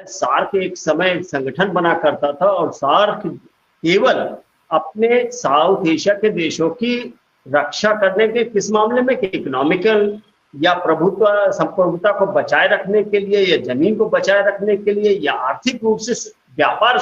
SAARC एक समय एक संगठन बना करता था और सार्क केवल अपने साउथ एशिया के देशों की रक्षा करने के किस मामले में कि इकोनॉमिकल या प्रभुत्व संप्रभुता को बचाए रखने के लिए या जमीन को बचाए रखने के लिए या आर्थिक रूप से व्यापार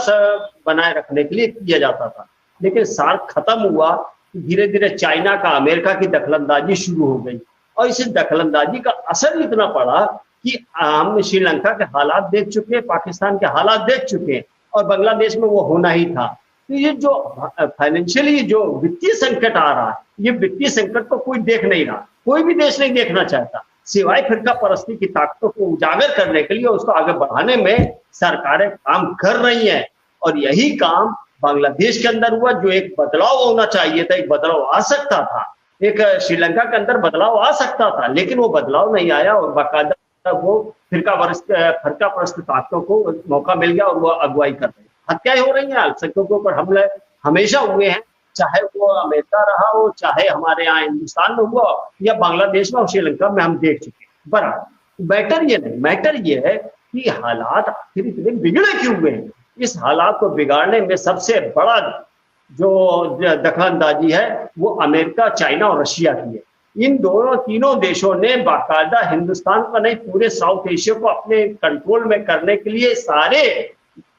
बनाए रखने के लिए किया जाता था। लेकिन सार्क खत्म हुआ, धीरे धीरे चाइना का, अमेरिका की दखलंदाजी शुरू हो गई और इस दखलंदाजी का असर इतना पड़ा कि हम श्रीलंका के हालात देख चुके हैं, पाकिस्तान के हालात देख चुके हैं और बांग्लादेश में वो होना ही था। तो ये जो फाइनेंशियली जो वित्तीय संकट आ रहा है, ये वित्तीय संकट को कोई देख नहीं रहा, कोई भी देश नहीं देखना चाहता, सिवाय फिरका परस्ती की ताकतों को उजागर करने के लिए, उसको आगे बढ़ाने में सरकारें काम कर रही हैं। और यही काम बांग्लादेश के अंदर हुआ, जो एक बदलाव होना चाहिए था, एक बदलाव आ सकता था, एक श्रीलंका के अंदर बदलाव आ सकता था, लेकिन वो बदलाव नहीं आया और बाकायदा वो फिरका परस्त ताकतों को मौका मिल गया और वो अगुवाई कर रहे हैं। हत्याएं हो रही हैं, अल्पसंख्यकों पर हमले हमेशा हुए हैं, चाहे वो अमेरिका रहा हो, चाहे हमारे यहाँ हिंदुस्तान में हुआ या बांग्लादेश में और श्रीलंका में हम देख चुके हैं। बराबर मैटर ये नहीं, मैटर ये है कि हालात आखिर इतने बिगड़े क्यों हुए हैं। इस हालात को बिगाड़ने में सबसे बड़ा जो दखलंदाजी है वो अमेरिका, चाइना और रशिया की है। इन तीनों देशों ने बाकायदा हिंदुस्तान का नहीं, पूरे साउथ एशिया को अपने कंट्रोल में करने के लिए सारे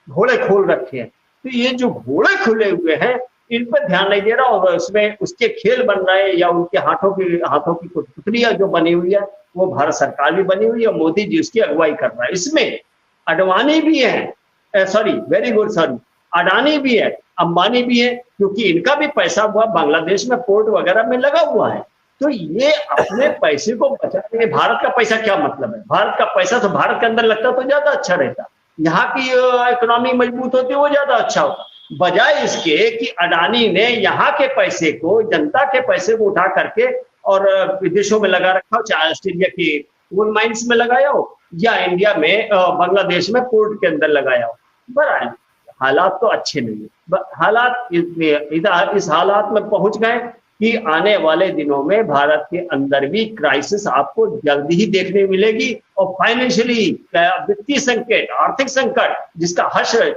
घोड़े खोल रखे हैं। तो ये जो घोड़े खुले हुए हैं, इन पर ध्यान नहीं दे रहा और उसमें उसके खेल बन रहे हैं या उनके हाथों की पुतलियां जो बनी हुई है वो भारत सरकार भी बनी हुई है, मोदी जी उसकी अगुवाई कर रहा है। इसमें अडवाणी भी है, अडानी भी है, अंबानी भी है, क्योंकि इनका भी पैसा हुआ बांग्लादेश में पोर्ट वगैरह में लगा हुआ है। तो ये अपने पैसे को बचाने, भारत का पैसा क्या मतलब है, भारत का पैसा तो भारत के अंदर लगता तो ज्यादा अच्छा रहता, यहाँ की इकोनॉमी मजबूत होती वो ज्यादा अच्छा होता, बजाय इसके कि अडानी ने यहाँ के पैसे को, जनता के पैसे को उठा करके और विदेशों में लगा रखा हो, चाहे ऑस्ट्रेलिया के कोल माइंस में लगाया हो या इंडिया में बांग्लादेश में पोर्ट के अंदर लगाया हो। बहरहाल हालात तो अच्छे नहीं है, हालात इस हालात में पहुंच गए कि आने वाले दिनों में भारत के अंदर भी क्राइसिस आपको जल्दी ही देखने मिलेगी और फाइनेंशियली वित्तीय संकट, आर्थिक संकट, जिसका हश्र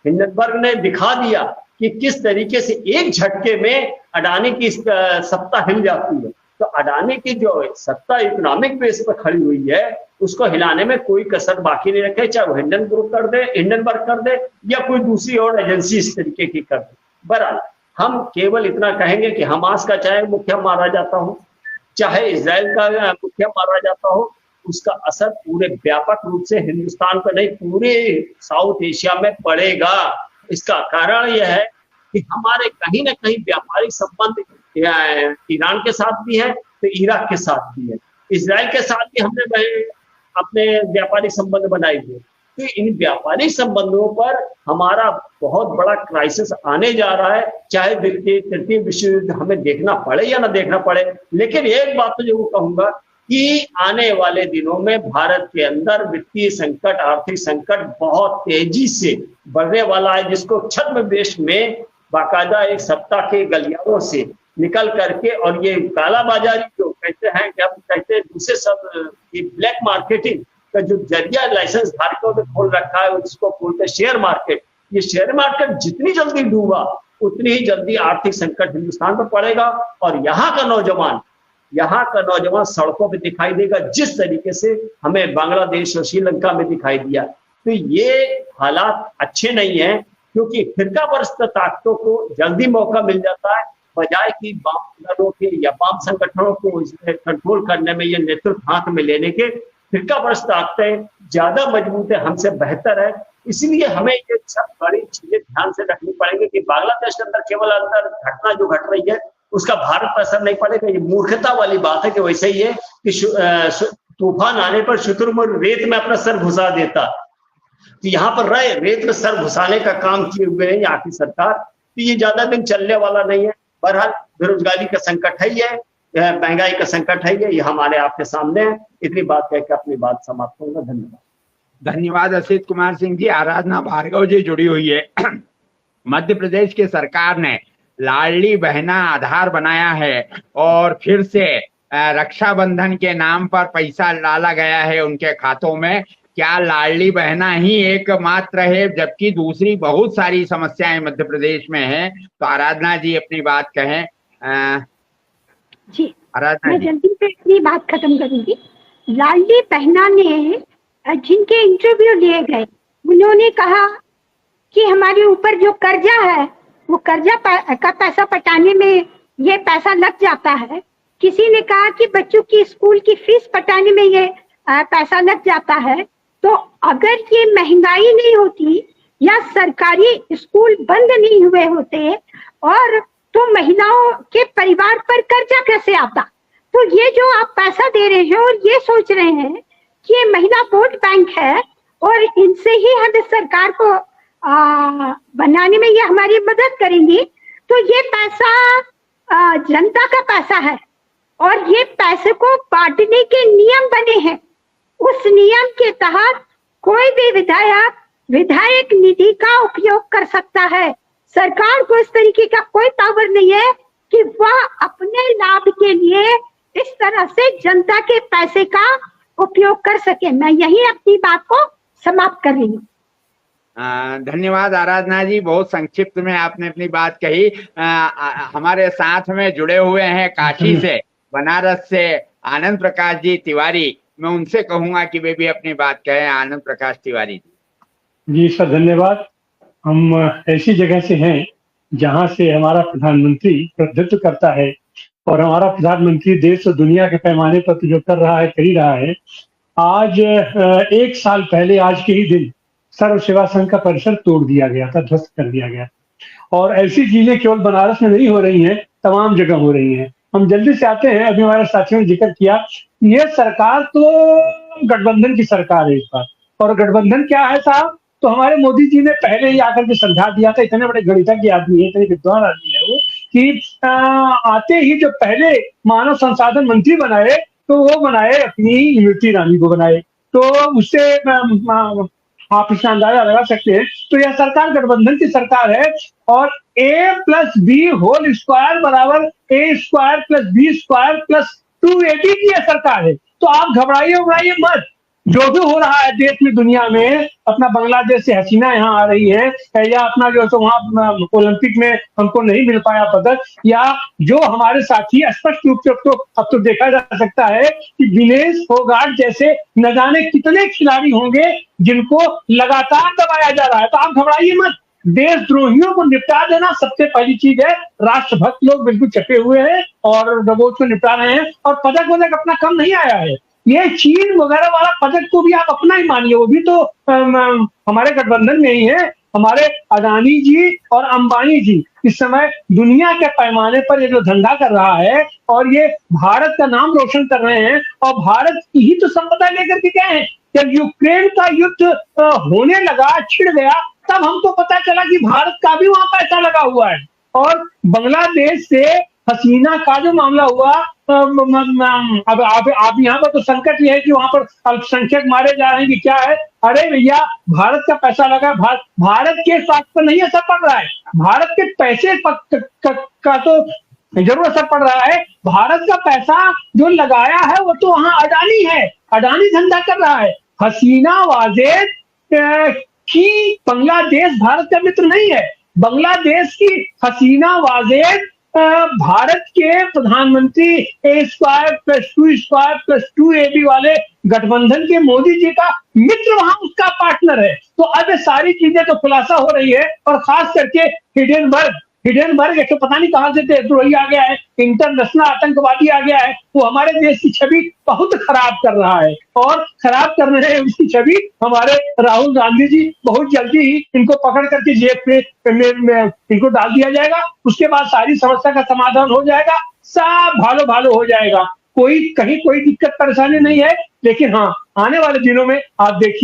हिंडनबर्ग ने दिखा दिया कि किस तरीके से एक झटके में अडानी की सत्ता हिल जाती है। तो अडानी की जो सत्ता इकोनॉमिक बेस पर खड़ी हुई है उसको हिलाने में कोई कसर बाकी नहीं रखे, चाहे वो हिंडनबर्ग कर दे या कोई दूसरी और एजेंसी इस तरीके की कर दे। बहरहाल हम केवल इतना कहेंगे कि हमास का चाहे मुखिया मारा जाता हो, चाहे इजराइल का मुखिया मारा जाता हो, उसका असर पूरे व्यापक रूप से हिंदुस्तान पर नहीं, पूरे साउथ एशिया में पड़ेगा। इसका कारण यह है कि हमारे कहीं ना कहीं व्यापारिक संबंध ईरान के साथ भी है, तो इराक के साथ भी है, इजराइल के साथ भी हमने अपने व्यापारिक संबंध बनाए हुए। तो इन व्यापारिक संबंधों पर हमारा बहुत बड़ा क्राइसिस आने जा रहा है, चाहे तृतीय विश्व युद्ध हमें देखना पड़े या ना देखना पड़े। लेकिन एक बात तो जरूर कहूंगा कि आने वाले दिनों में भारत के अंदर वित्तीय संकट, आर्थिक संकट बहुत तेजी से बढ़ने वाला है, जिसको छद्मवेश में बाकायदा एक सप्ताह के गलियारों से निकल करके और ये काला बाजारी जो कहते हैं, क्या कहते हैं दूसरे सब, ये ब्लैक मार्केटिंग का जो जरिया लाइसेंस धारकों ने खोल रखा है उसको बोलते हैं शेयर मार्केट। ये शेयर मार्केट जितनी जल्दी डूबा उतनी ही जल्दी आर्थिक संकट हिंदुस्तान पर पड़ेगा और यहाँ का नौजवान सड़कों पे दिखाई देगा, जिस तरीके से हमें बांग्लादेश और श्रीलंका में दिखाई दिया। तो ये हालात अच्छे नहीं है, क्योंकि फिरका परस्त ताकतों को जल्दी मौका मिल जाता है, बजाय कि वाम दलों के या वाम संगठनों को इसमें कंट्रोल करने में, ये नेतृत्व हाथ में लेने के फिरका परस्त ताकतें ज्यादा मजबूत है, हमसे बेहतर है। इसलिए हमें ये सब बड़ी चीजें ध्यान से रखनी पड़ेंगी कि बांग्लादेश के अंदर केवल अंदर घटना जो घट रही है उसका भारत पर असर नहीं पड़ेगा। ये मूर्खता वाली बात है कि वैसे ही है कि तूफान आने पर शुतुरमुर्ग रेत में अपना सर घुसा देता, तो यहाँ पर रेत में सर घुसाने का काम किए हुए है यहाँ की सरकार। तो ये ज्यादा दिन चलने वाला नहीं है। बहरहाल बेरोजगारी का संकट है, ये महंगाई का संकट है, ये हमारे आपके सामने है। इतनी बात कह के अपनी बात समाप्त करूंगा। धन्यवाद। धन्यवाद असित कुमार सिंह जी। आराधना भार्गव जी जुड़ी हुई है। मध्य प्रदेश की सरकार ने लाडली बहना आधार बनाया है और फिर से रक्षाबंधन के नाम पर पैसा डाला गया है उनके खातों में। क्या लाडली बहना ही एकमात्र है, जबकि दूसरी बहुत सारी समस्याएं मध्य प्रदेश में हैं? तो आराधना जी अपनी बात कहें। जी, आराधना मैं जी। जल्दी से अपनी बात खत्म करूंगी। लाडली बहना ने जिनके इंटरव्यू लिए गए, उन्होंने कहा कि हमारे ऊपर जो कर्जा है वो कर्जा का पैसा पटाने में ये पैसा लग जाता है। किसी ने कहा कि बच्चों की स्कूल की फीस पटाने में ये पैसा लग जाता है। तो अगर ये महंगाई नहीं होती या सरकारी स्कूल बंद नहीं हुए होते और तो महिलाओं के परिवार पर कर्जा कैसे आता? तो ये जो आप पैसा दे रहे हैं और ये सोच रहे हैं कि ये महिला वोट बैंक है और इनसे ही हमें सरकार को बनाने में ये हमारी मदद करेंगी, तो ये पैसा जनता का पैसा है और ये पैसे को बांटने के नियम बने हैं। उस नियम के तहत कोई भी विधायक निधि का उपयोग कर सकता है। सरकार को इस तरीके का कोई पावर नहीं है कि वह अपने लाभ के लिए इस तरह से जनता के पैसे का उपयोग कर सके। मैं यही अपनी बात को समाप्त कर रही हूँ। धन्यवाद आराधना जी, बहुत संक्षिप्त में आपने अपनी बात कही। हमारे साथ में जुड़े हुए हैं काशी से, बनारस से आनंद प्रकाश जी तिवारी। मैं उनसे कहूंगा कि वे भी अपनी बात कहें। आनंद प्रकाश तिवारी जी सर, धन्यवाद। हम ऐसी जगह से हैं जहां से हमारा प्रधानमंत्री प्रतिनिधित्व करता है और हमारा प्रधानमंत्री देश और दुनिया के पैमाने पर जो कर रहा है, कर ही रहा है। आज 1 साल पहले आज के ही दिन सर्व सेवा संघ का परिसर तोड़ दिया गया था, ध्वस्त कर दिया गया। और ऐसी चीजें केवल बनारस में नहीं हो रही हैं, तमाम जगह हो रही हैं। हम जल्दी से आते हैं। अभी हमारे साथियों ने जिक्र किया, ये सरकार तो गठबंधन की सरकार है इस बार। और गठबंधन क्या है साहब? तो हमारे मोदी जी ने पहले ही आकर के समझा दिया था। इतने बड़े गणितज्ञ आदमी है, इतने विद्वान आदमी है वो, कि आते ही जो पहले मानव संसाधन मंत्री बनाए तो वो बनाए अपनी स्मृति ईरानी को बनाए। तो उससे आप इसका अंदाजा लगा सकते हैं। तो यह सरकार गठबंधन की सरकार है और A+B² बराबर A² + B² + 2AB की यह सरकार है। तो आप घबराइए मत। जो भी हो रहा है देश में, दुनिया में, अपना बांग्लादेश से हसीना यहाँ आ रही है, या अपना जो तो वहाँ ओलंपिक में हमको नहीं मिल पाया पदक, या जो हमारे साथी स्पष्ट रूप से अब तो देखा जा सकता है कि विनेश फोगाट जैसे न जाने कितने खिलाड़ी होंगे जिनको लगातार दबाया जा रहा है। तो आप घबराइए मत। देशद्रोहियों को निपटा देना सबसे पहली चीज है। राष्ट्रभक्त लोग बिल्कुल चपे हुए हैं और वो उसको निपटा रहे हैं। और पदक अपना कम नहीं आया है। ये चीन वगैरह वाला पदक को भी आप अपना ही मानिए, वो भी तो हमारे गठबंधन में ही है। हमारे अडानी जी और अंबानी जी इस समय दुनिया के पैमाने पर ये जो धंधा कर रहा है और ये भारत का नाम रोशन कर रहे हैं और भारत की ही तो संपदा लेकर के गए हैं। जब यूक्रेन का युद्ध होने लगा, छिड़ गया, तब हमको पता चला कि भारत का भी वहां पैसा लगा हुआ है। और बांग्लादेश से हसीना का जो मामला हुआ, अब आप यहाँ पर तो संकट ये है कि वहां पर अल्पसंख्यक मारे जा रहे हैं कि क्या है। अरे भैया, भारत का पैसा लगा, भारत के स्वास्थ्य पर नहीं असर पड़ रहा है, भारत के पैसे का तो जरूर असर पड़ रहा है। भारत का पैसा जो लगाया है वो तो वहां अडानी है, अडानी धंधा कर रहा है। हसीना वाजेद की बांग्लादेश भारत का मित्र नहीं है। बांग्लादेश की हसीना वाजेद भारत के प्रधानमंत्री A² + 2² + 2AB वाले गठबंधन के मोदी जी का मित्र, वहां उसका पार्टनर है। तो अब ये सारी चीजें तो खुलासा हो रही है। और खास करके हिडेनबर्ग एक तो पता नहीं कहां से देशद्रोही आ गया है, इंटरनेशनल आतंकवादी आ गया है। वो हमारे देश की छवि बहुत खराब कर रहा है और खराब कर रहे हैं उसकी छवि हमारे राहुल गांधी जी। बहुत जल्दी ही इनको पकड़ करके जेल में इनको डाल दिया जाएगा। उसके बाद सारी समस्या का समाधान हो जाएगा, सब भालो हो जाएगा। कहीं कोई दिक्कत परेशानी नहीं है। लेकिन हाँ, आने वाले दिनों में आप देखिए